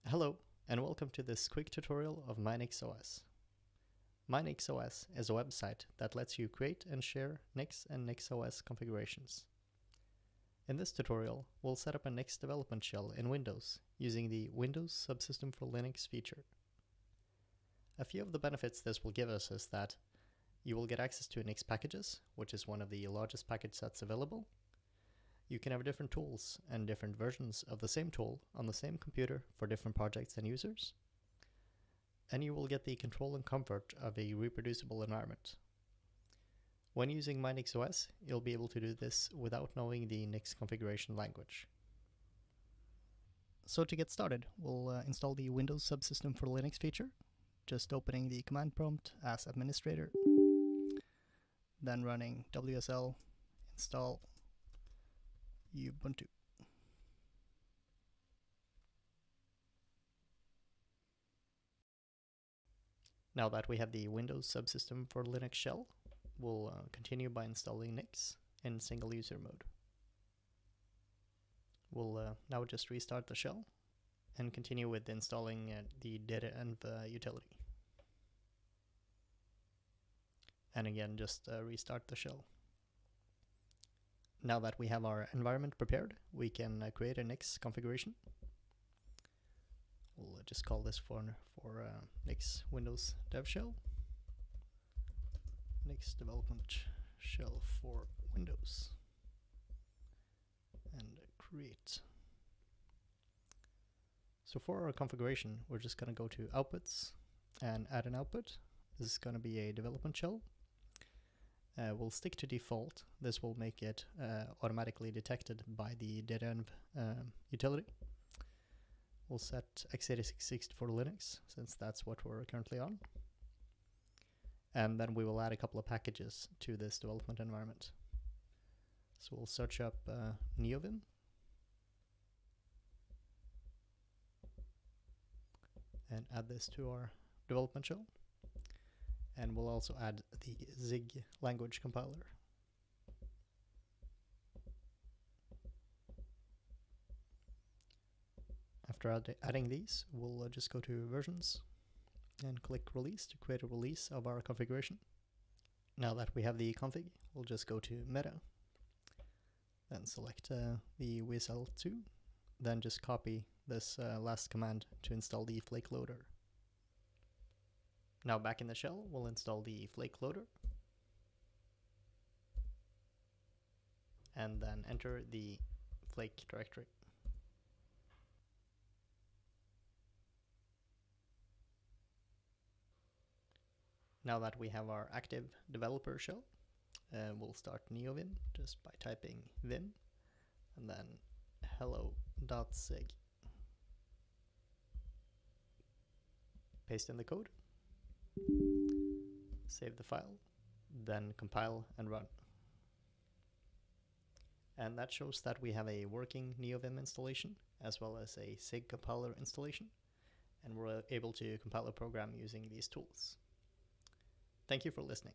Hello, and welcome to this quick tutorial of MyNixOS. MyNixOS is a website that lets you create and share Nix and NixOS configurations. In this tutorial, we'll set up a Nix Development Shell in Windows using the Windows Subsystem for Linux feature. A few of the benefits this will give us is that you will get access to Nix packages, which is one of the largest package sets available. You can have different tools and different versions of the same tool on the same computer for different projects and users. And you will get the control and comfort of a reproducible environment. When using MyNixOS, you'll be able to do this without knowing the Nix configuration language. So to get started, we'll install the Windows Subsystem for Linux feature, just opening the command prompt as administrator, then running wsl install Ubuntu. Now that we have the Windows Subsystem for Linux shell, we'll continue by installing Nix in single user mode. We'll now just restart the shell and continue with installing the Neovim utility. And again, just restart the shell. Now that we have our environment prepared, we can create a Nix configuration. We'll just call this for Nix Windows Dev Shell. Nix Development Shell for Windows. And create. So for our configuration, we're just going to go to Outputs and add an output. This is going to be a development shell. We'll stick to default. This will make it automatically detected by the Neovim utility. We'll set x86 for Linux, since that's what we're currently on. And then we will add a couple of packages to this development environment. So we'll search up Neovim. And add this to our development shell. And we'll also add the Zig language compiler. After adding these, we'll just go to Versions and click Release to create a release of our configuration. Now that we have the config, we'll just go to Meta, then select the WSL2, then just copy this last command to install the Flake Loader. Now back in the shell, we'll install the Flake Loader and then enter the Flake directory. Now that we have our active developer shell, we'll start Neovim just by typing vim and then hello.zig. Paste in the code. Save the file, then compile and run. And that shows that we have a working Neovim installation as well as a Zig compiler installation, and we're able to compile a program using these tools. Thank you for listening.